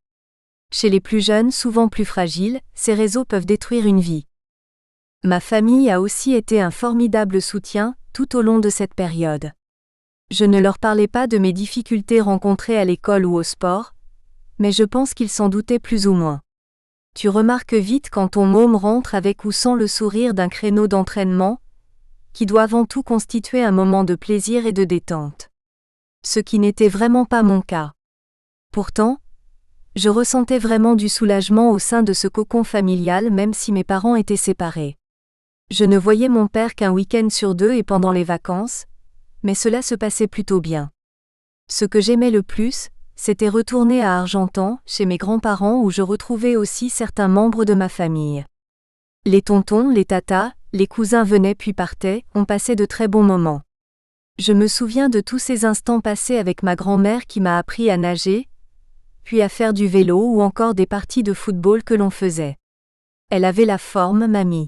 Chez les plus jeunes, souvent plus fragiles, ces réseaux peuvent détruire une vie. Ma famille a aussi été un formidable soutien tout au long de cette période. Je ne leur parlais pas de mes difficultés rencontrées à l'école ou au sport, mais je pense qu'ils s'en doutaient plus ou moins. Tu remarques vite quand ton môme rentre avec ou sans le sourire d'un créneau d'entraînement, qui doit avant tout constituer un moment de plaisir et de détente. Ce qui n'était vraiment pas mon cas. Pourtant, je ressentais vraiment du soulagement au sein de ce cocon familial même si mes parents étaient séparés. Je ne voyais mon père qu'un week-end sur 2 et pendant les vacances, mais cela se passait plutôt bien. Ce que j'aimais le plus, c'était retourner à Argentan, chez mes grands-parents où je retrouvais aussi certains membres de ma famille. Les tontons, les tatas, les cousins venaient puis partaient, on passait de très bons moments. Je me souviens de tous ces instants passés avec ma grand-mère qui m'a appris à nager, puis à faire du vélo ou encore des parties de football que l'on faisait. Elle avait la forme, mamie.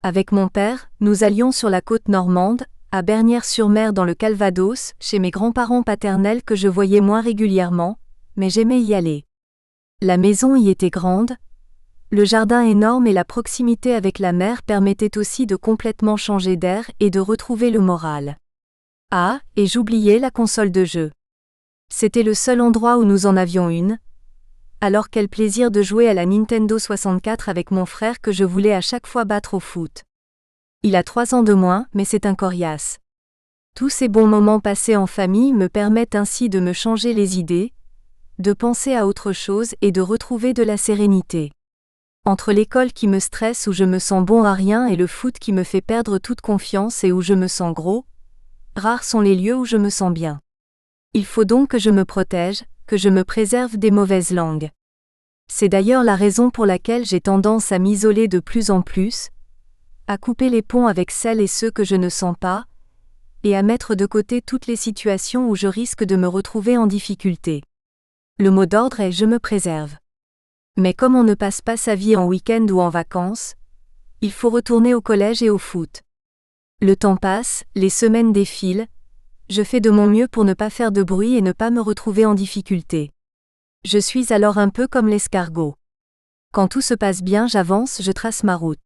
Avec mon père, nous allions sur la côte normande, à Bernières-sur-Mer dans le Calvados, chez mes grands-parents paternels que je voyais moins régulièrement, mais j'aimais y aller. La maison y était grande, le jardin énorme et la proximité avec la mer permettaient aussi de complètement changer d'air et de retrouver le moral. Ah, et j'oubliais la console de jeu. C'était le seul endroit où nous en avions une. Alors quel plaisir de jouer à la Nintendo 64 avec mon frère que je voulais à chaque fois battre au foot. Il a 3 ans de moins, mais c'est un coriace. Tous ces bons moments passés en famille me permettent ainsi de me changer les idées, de penser à autre chose et de retrouver de la sérénité. Entre l'école qui me stresse où je me sens bon à rien et le foot qui me fait perdre toute confiance et où je me sens gros, rares sont les lieux où je me sens bien. Il faut donc que je me protège, que je me préserve des mauvaises langues. C'est d'ailleurs la raison pour laquelle j'ai tendance à m'isoler de plus en plus, à couper les ponts avec celles et ceux que je ne sens pas, et à mettre de côté toutes les situations où je risque de me retrouver en difficulté. Le mot d'ordre est « je me préserve ». Mais comme on ne passe pas sa vie en week-end ou en vacances, il faut retourner au collège et au foot. Le temps passe, les semaines défilent, je fais de mon mieux pour ne pas faire de bruit et ne pas me retrouver en difficulté. Je suis alors un peu comme l'escargot. Quand tout se passe bien, j'avance, je trace ma route.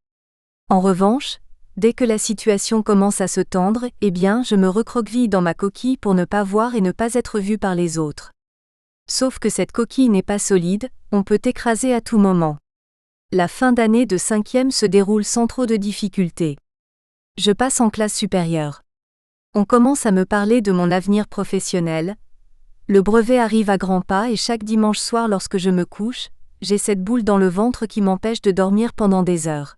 En revanche, dès que la situation commence à se tendre, eh bien, je me recroqueville dans ma coquille pour ne pas voir et ne pas être vu par les autres. Sauf que cette coquille n'est pas solide, on peut écraser à tout moment. La fin d'année de 5e se déroule sans trop de difficultés. Je passe en classe supérieure. On commence à me parler de mon avenir professionnel. Le brevet arrive à grands pas et chaque dimanche soir lorsque je me couche, j'ai cette boule dans le ventre qui m'empêche de dormir pendant des heures.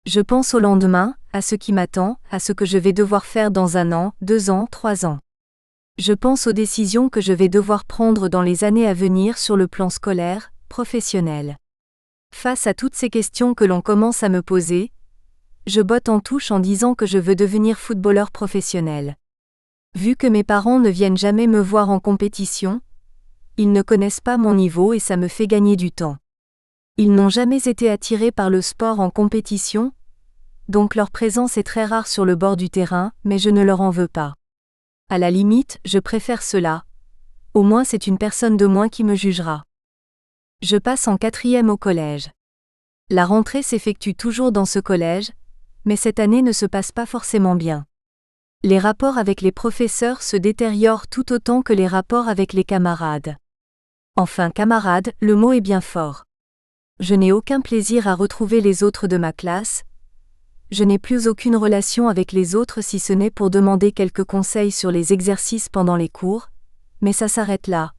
Je pense au lendemain, à ce qui m'attend, à ce que je vais devoir faire dans 1 an, 2 ans, 3 ans. Je pense aux décisions que je vais devoir prendre dans les années à venir sur le plan scolaire, professionnel. Face à toutes ces questions que l'on commence à me poser, je botte en touche en disant que je veux devenir footballeur professionnel. Vu que mes parents ne viennent jamais me voir en compétition, ils ne connaissent pas mon niveau et ça me fait gagner du temps. Ils n'ont jamais été attirés par le sport en compétition, donc leur présence est très rare sur le bord du terrain, mais je ne leur en veux pas. À la limite, je préfère cela. Au moins c'est une personne de moins qui me jugera. Je passe en 4e au collège. La rentrée s'effectue toujours dans ce collège, mais cette année ne se passe pas forcément bien. Les rapports avec les professeurs se détériorent tout autant que les rapports avec les camarades. Enfin, camarades, le mot est bien fort. Je n'ai aucun plaisir à retrouver les autres de ma classe. Je n'ai plus aucune relation avec les autres si ce n'est pour demander quelques conseils sur les exercices pendant les cours, mais ça s'arrête là.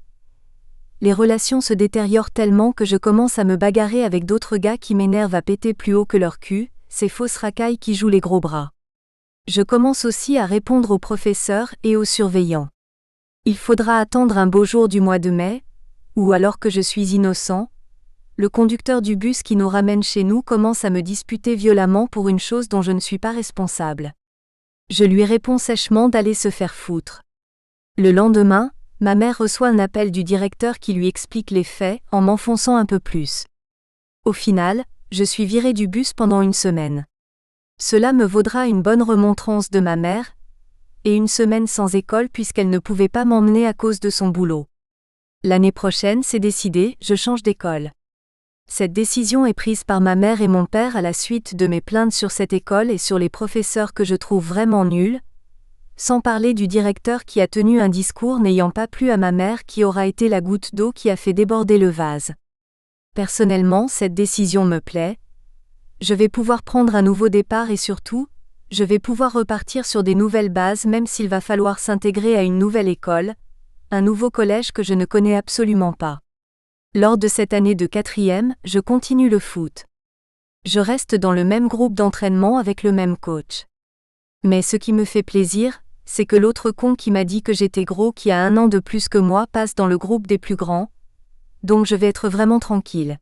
Les relations se détériorent tellement que je commence à me bagarrer avec d'autres gars qui m'énervent à péter plus haut que leur cul, ces fausses racailles qui jouent les gros bras. Je commence aussi à répondre aux professeurs et aux surveillants. Il faudra attendre un beau jour du mois de mai, ou alors que je suis innocent. Le conducteur du bus qui nous ramène chez nous commence à me disputer violemment pour une chose dont je ne suis pas responsable. Je lui réponds sèchement d'aller se faire foutre. Le lendemain, ma mère reçoit un appel du directeur qui lui explique les faits en m'enfonçant un peu plus. Au final, je suis virée du bus pendant 1 semaine. Cela me vaudra une bonne remontrance de ma mère, et 1 semaine sans école puisqu'elle ne pouvait pas m'emmener à cause de son boulot. L'année prochaine, c'est décidé, je change d'école. Cette décision est prise par ma mère et mon père à la suite de mes plaintes sur cette école et sur les professeurs que je trouve vraiment nuls, sans parler du directeur qui a tenu un discours n'ayant pas plu à ma mère qui aura été la goutte d'eau qui a fait déborder le vase. Personnellement, cette décision me plaît. Je vais pouvoir prendre un nouveau départ et surtout, je vais pouvoir repartir sur des nouvelles bases même s'il va falloir s'intégrer à une nouvelle école, un nouveau collège que je ne connais absolument pas. Lors de cette année de 4e, je continue le foot. Je reste dans le même groupe d'entraînement avec le même coach. Mais ce qui me fait plaisir, c'est que l'autre con qui m'a dit que j'étais gros qui a 1 an de plus que moi passe dans le groupe des plus grands, donc je vais être vraiment tranquille.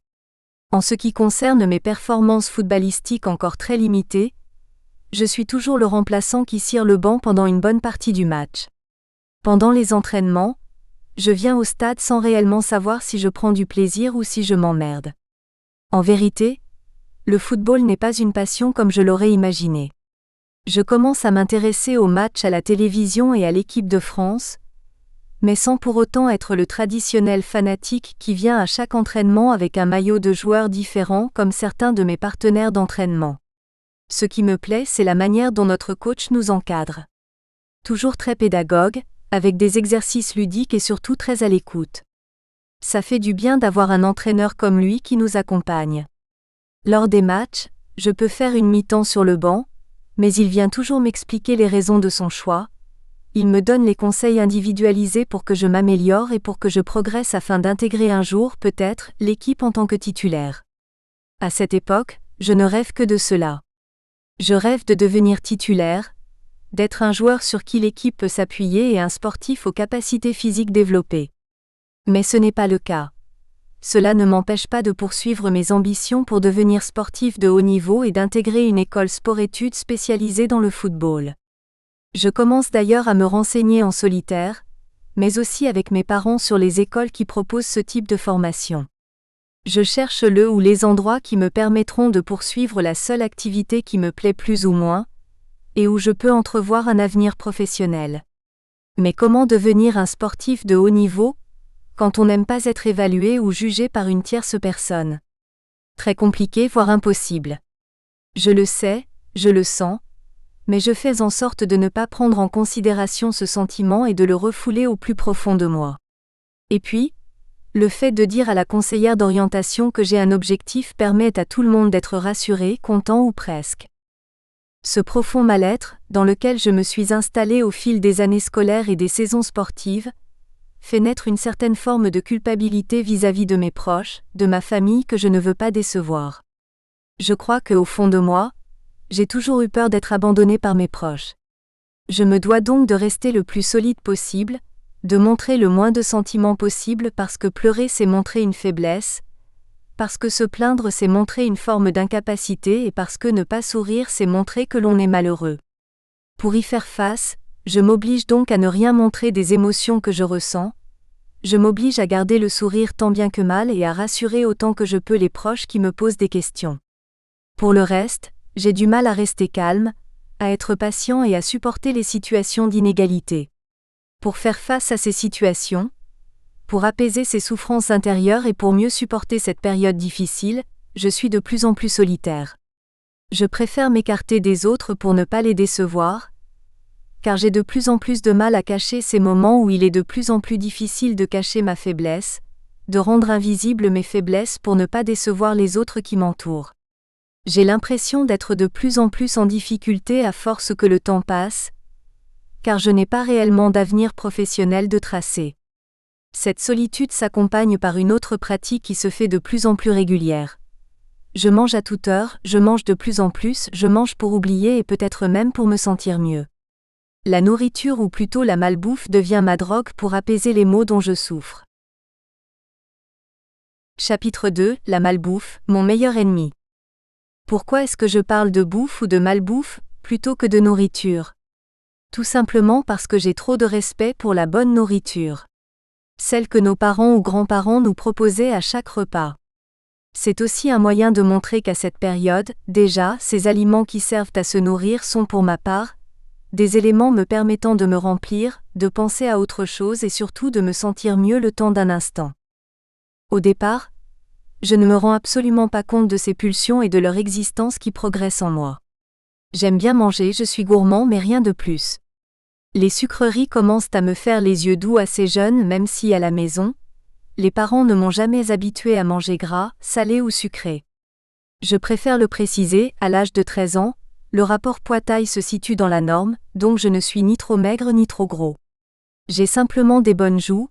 En ce qui concerne mes performances footballistiques encore très limitées, je suis toujours le remplaçant qui cire le banc pendant une bonne partie du match. Pendant les entraînements, je viens au stade sans réellement savoir si je prends du plaisir ou si je m'emmerde. En vérité, le football n'est pas une passion comme je l'aurais imaginé. Je commence à m'intéresser aux matchs à la télévision et à l'équipe de France, mais sans pour autant être le traditionnel fanatique qui vient à chaque entraînement avec un maillot de joueur différent comme certains de mes partenaires d'entraînement. Ce qui me plaît, c'est la manière dont notre coach nous encadre. Toujours très pédagogue, avec des exercices ludiques et surtout très à l'écoute. Ça fait du bien d'avoir un entraîneur comme lui qui nous accompagne. Lors des matchs, je peux faire une mi-temps sur le banc, mais il vient toujours m'expliquer les raisons de son choix. Il me donne les conseils individualisés pour que je m'améliore et pour que je progresse afin d'intégrer un jour, peut-être, l'équipe en tant que titulaire. À cette époque, je ne rêve que de cela. Je rêve de devenir titulaire, d'être un joueur sur qui l'équipe peut s'appuyer et un sportif aux capacités physiques développées. Mais ce n'est pas le cas. Cela ne m'empêche pas de poursuivre mes ambitions pour devenir sportif de haut niveau et d'intégrer une école sport-études spécialisée dans le football. Je commence d'ailleurs à me renseigner en solitaire, mais aussi avec mes parents sur les écoles qui proposent ce type de formation. Je cherche le ou les endroits qui me permettront de poursuivre la seule activité qui me plaît plus ou moins, et où je peux entrevoir un avenir professionnel. Mais comment devenir un sportif de haut niveau, quand on n'aime pas être évalué ou jugé par une tierce personne? Très compliqué, voire impossible. Je le sais, je le sens, mais je fais en sorte de ne pas prendre en considération ce sentiment et de le refouler au plus profond de moi. Et puis, le fait de dire à la conseillère d'orientation que j'ai un objectif permet à tout le monde d'être rassuré, content ou presque. Ce profond mal-être, dans lequel je me suis installé au fil des années scolaires et des saisons sportives, fait naître une certaine forme de culpabilité vis-à-vis de mes proches, de ma famille que je ne veux pas décevoir. Je crois qu'au fond de moi, j'ai toujours eu peur d'être abandonnée par mes proches. Je me dois donc de rester le plus solide possible, de montrer le moins de sentiments possible parce que pleurer c'est montrer une faiblesse, parce que se plaindre c'est montrer une forme d'incapacité et parce que ne pas sourire c'est montrer que l'on est malheureux. Pour y faire face, je m'oblige donc à ne rien montrer des émotions que je ressens, je m'oblige à garder le sourire tant bien que mal et à rassurer autant que je peux les proches qui me posent des questions. Pour le reste, j'ai du mal à rester calme, à être patient et à supporter les situations d'inégalité. Pour faire face à ces situations, pour apaiser ces souffrances intérieures et pour mieux supporter cette période difficile, je suis de plus en plus solitaire. Je préfère m'écarter des autres pour ne pas les décevoir, car j'ai de plus en plus de mal à cacher ces moments où il est de plus en plus difficile de cacher ma faiblesse, de rendre invisibles mes faiblesses pour ne pas décevoir les autres qui m'entourent. J'ai l'impression d'être de plus en plus en difficulté à force que le temps passe, car je n'ai pas réellement d'avenir professionnel de tracer. Cette solitude s'accompagne par une autre pratique qui se fait de plus en plus régulière. Je mange à toute heure, je mange de plus en plus, je mange pour oublier et peut-être même pour me sentir mieux. La nourriture ou plutôt la malbouffe devient ma drogue pour apaiser les maux dont je souffre. Chapitre 2, la malbouffe, mon meilleur ennemi. Pourquoi est-ce que je parle de bouffe ou de malbouffe, plutôt que de nourriture ? Tout simplement parce que j'ai trop de respect pour la bonne nourriture. Celle que nos parents ou grands-parents nous proposaient à chaque repas. C'est aussi un moyen de montrer qu'à cette période, déjà, ces aliments qui servent à se nourrir sont pour ma part, des éléments me permettant de me remplir, de penser à autre chose et surtout de me sentir mieux le temps d'un instant. Au départ, je ne me rends absolument pas compte de ces pulsions et de leur existence qui progressent en moi. J'aime bien manger, je suis gourmand mais rien de plus. Les sucreries commencent à me faire les yeux doux assez jeune même si à la maison, les parents ne m'ont jamais habitué à manger gras, salé ou sucré. Je préfère le préciser, à l'âge de 13 ans, le rapport poids-taille se situe dans la norme, donc je ne suis ni trop maigre ni trop gros. J'ai simplement des bonnes joues,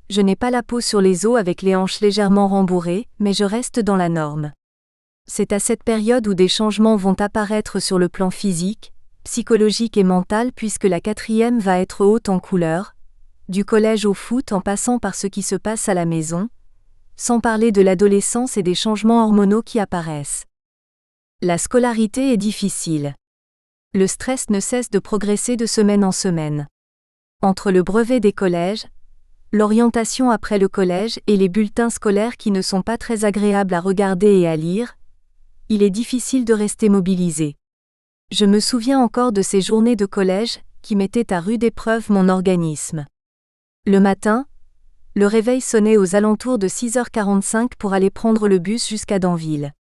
je n'ai pas la peau sur les os avec les hanches légèrement rembourrées, mais je reste dans la norme. C'est à cette période où des changements vont apparaître sur le plan physique, psychologique et mental puisque la 4e va être haute en couleur, du collège au foot en passant par ce qui se passe à la maison, sans parler de l'adolescence et des changements hormonaux qui apparaissent. La scolarité est difficile. Le stress ne cesse de progresser de semaine en semaine. Entre le brevet des collèges, l'orientation après le collège et les bulletins scolaires qui ne sont pas très agréables à regarder et à lire, il est difficile de rester mobilisé. Je me souviens encore de ces journées de collège qui mettaient à rude épreuve mon organisme. Le matin, le réveil sonnait aux alentours de 6h45 pour aller prendre le bus jusqu'à Danville.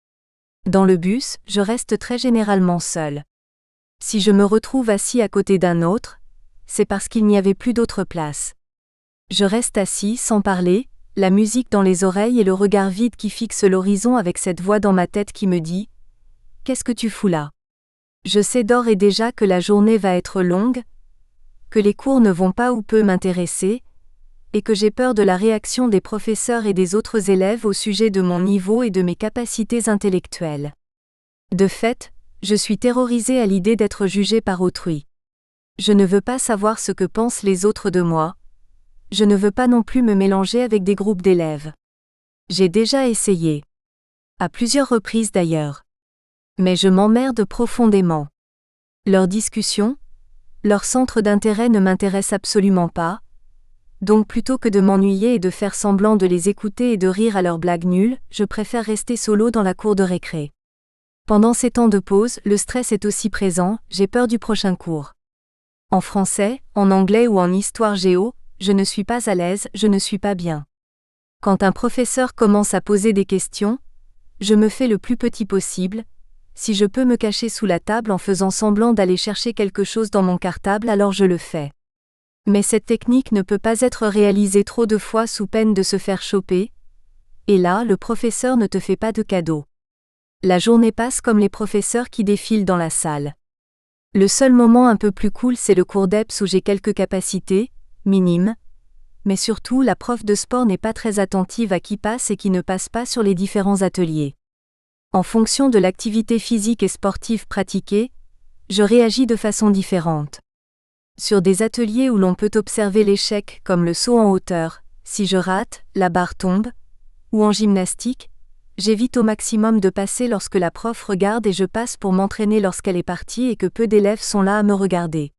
Dans le bus, je reste très généralement seul. Si je me retrouve assis à côté d'un autre, c'est parce qu'il n'y avait plus d'autre place. Je reste assis sans parler, la musique dans les oreilles et le regard vide qui fixe l'horizon avec cette voix dans ma tête qui me dit « Qu'est-ce que tu fous là ?» Je sais d'ores et déjà que la journée va être longue, que les cours ne vont pas ou peu m'intéresser, et que j'ai peur de la réaction des professeurs et des autres élèves au sujet de mon niveau et de mes capacités intellectuelles. De fait, je suis terrorisée à l'idée d'être jugée par autrui. Je ne veux pas savoir ce que pensent les autres de moi. Je ne veux pas non plus me mélanger avec des groupes d'élèves. J'ai déjà essayé. À plusieurs reprises d'ailleurs. Mais je m'emmerde profondément. Leurs discussions, leur centre d'intérêt ne m'intéresse absolument pas, donc plutôt que de m'ennuyer et de faire semblant de les écouter et de rire à leurs blagues nulles, je préfère rester solo dans la cour de récré. Pendant ces temps de pause, le stress est aussi présent, j'ai peur du prochain cours. En français, en anglais ou en histoire-géo, je ne suis pas à l'aise, je ne suis pas bien. Quand un professeur commence à poser des questions, je me fais le plus petit possible. Si je peux me cacher sous la table en faisant semblant d'aller chercher quelque chose dans mon cartable, alors je le fais. Mais cette technique ne peut pas être réalisée trop de fois sous peine de se faire choper. Et là, le professeur ne te fait pas de cadeau. La journée passe comme les professeurs qui défilent dans la salle. Le seul moment un peu plus cool, c'est le cours d'EPS où j'ai quelques capacités, minimes. Mais surtout, la prof de sport n'est pas très attentive à qui passe et qui ne passe pas sur les différents ateliers. En fonction de l'activité physique et sportive pratiquée, je réagis de façon différente. Sur des ateliers où l'on peut observer l'échec comme le saut en hauteur, si je rate, la barre tombe, ou en gymnastique, j'évite au maximum de passer lorsque la prof regarde et je passe pour m'entraîner lorsqu'elle est partie et que peu d'élèves sont là à me regarder.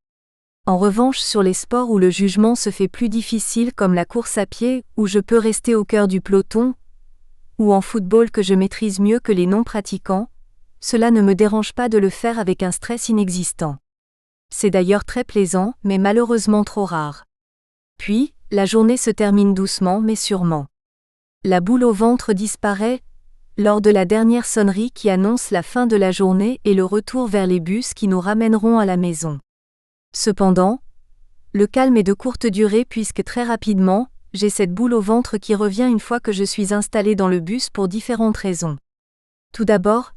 En revanche, sur les sports où le jugement se fait plus difficile comme la course à pied, où je peux rester au cœur du peloton, ou en football que je maîtrise mieux que les non-pratiquants, cela ne me dérange pas de le faire avec un stress inexistant. C'est d'ailleurs très plaisant, mais malheureusement trop rare. Puis, la journée se termine doucement mais sûrement. La boule au ventre disparaît lors de la dernière sonnerie qui annonce la fin de la journée et le retour vers les bus qui nous ramèneront à la maison. Cependant, le calme est de courte durée puisque très rapidement, j'ai cette boule au ventre qui revient une fois que je suis installé dans le bus pour différentes raisons. Tout d'abord,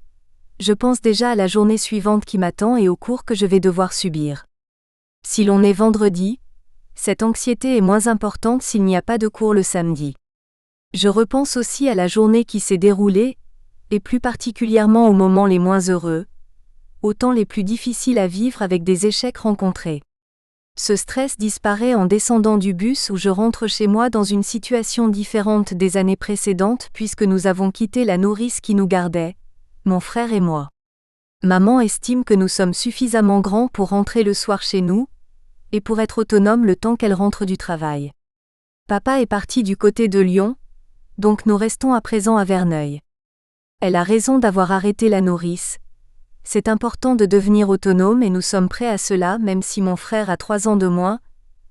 je pense déjà à la journée suivante qui m'attend et aux cours que je vais devoir subir. Si l'on est vendredi, cette anxiété est moins importante s'il n'y a pas de cours le samedi. Je repense aussi à la journée qui s'est déroulée, et plus particulièrement aux moments les moins heureux, aux temps les plus difficiles à vivre avec des échecs rencontrés. Ce stress disparaît en descendant du bus où je rentre chez moi dans une situation différente des années précédentes puisque nous avons quitté la nourrice qui nous gardait, mon frère et moi. Maman estime que nous sommes suffisamment grands pour rentrer le soir chez nous, et pour être autonomes le temps qu'elle rentre du travail. Papa est parti du côté de Lyon, donc nous restons à présent à Verneuil. Elle a raison d'avoir arrêté la nourrice. C'est important de devenir autonome et nous sommes prêts à cela même si mon frère a 3 ans de moins,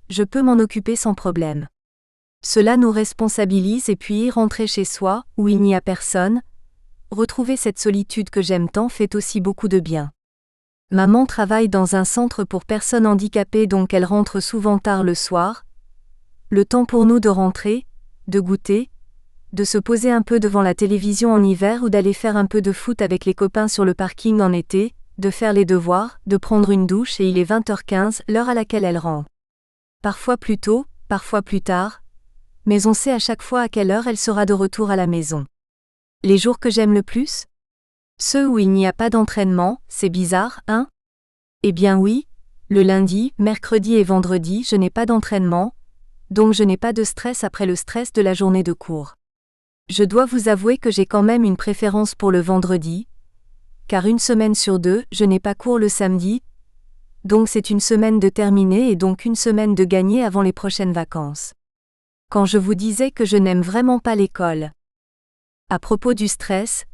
je peux m'en occuper sans problème. Cela nous responsabilise et puis rentrer chez soi, où il n'y a personne, retrouver cette solitude que j'aime tant fait aussi beaucoup de bien. Maman travaille dans un centre pour personnes handicapées donc elle rentre souvent tard le soir. Le temps pour nous de rentrer, de goûter, de se poser un peu devant la télévision en hiver ou d'aller faire un peu de foot avec les copains sur le parking en été, de faire les devoirs, de prendre une douche et il est 20h15, l'heure à laquelle elle rentre. Parfois plus tôt, parfois plus tard, mais on sait à chaque fois à quelle heure elle sera de retour à la maison. Les jours que j'aime le plus ? Ceux où il n'y a pas d'entraînement, c'est bizarre, hein ? Eh bien oui, le lundi, mercredi et vendredi je n'ai pas d'entraînement, donc je n'ai pas de stress après le stress de la journée de cours. Je dois vous avouer que j'ai quand même une préférence pour le vendredi, car une semaine sur 2, je n'ai pas cours le samedi, donc c'est une semaine de terminer et donc une semaine de gagner avant les prochaines vacances. Quand je vous disais que je n'aime vraiment pas l'école. À propos du stress,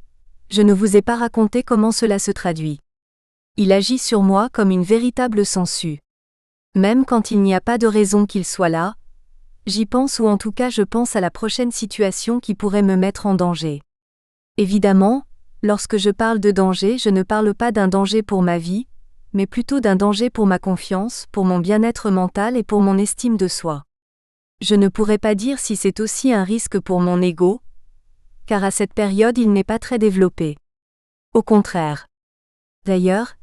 je ne vous ai pas raconté comment cela se traduit. Il agit sur moi comme une véritable sangsue. Même quand il n'y a pas de raison qu'il soit là, j'y pense ou en tout cas je pense à la prochaine situation qui pourrait me mettre en danger. Évidemment, lorsque je parle de danger, je ne parle pas d'un danger pour ma vie, mais plutôt d'un danger pour ma confiance, pour mon bien-être mental et pour mon estime de soi. Je ne pourrais pas dire si c'est aussi un risque pour mon ego, car à cette période il n'est pas très développé. Au contraire. D'ailleurs,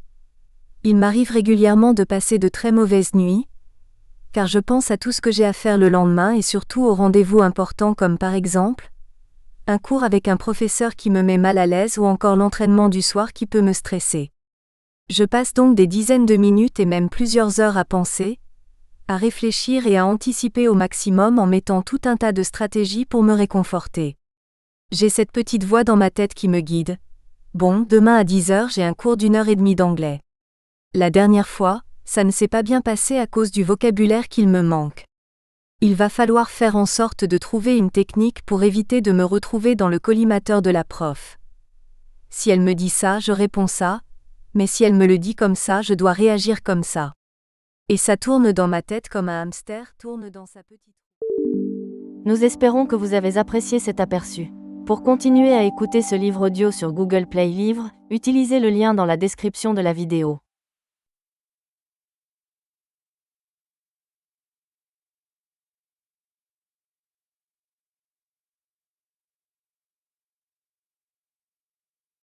il m'arrive régulièrement de passer de très mauvaises nuits, car je pense à tout ce que j'ai à faire le lendemain et surtout aux rendez-vous importants comme par exemple, un cours avec un professeur qui me met mal à l'aise ou encore l'entraînement du soir qui peut me stresser. Je passe donc des dizaines de minutes et même plusieurs heures à penser, à réfléchir et à anticiper au maximum en mettant tout un tas de stratégies pour me réconforter. J'ai cette petite voix dans ma tête qui me guide. Bon, demain à 10h j'ai un cours d'1h30 d'anglais. La dernière fois, ça ne s'est pas bien passé à cause du vocabulaire qu'il me manque. Il va falloir faire en sorte de trouver une technique pour éviter de me retrouver dans le collimateur de la prof. Si elle me dit ça, je réponds ça, mais si elle me le dit comme ça, je dois réagir comme ça. Et ça tourne dans ma tête comme un hamster tourne dans sa petite... Nous espérons que vous avez apprécié cet aperçu. Pour continuer à écouter ce livre audio sur Google Play Livres, utilisez le lien dans la description de la vidéo.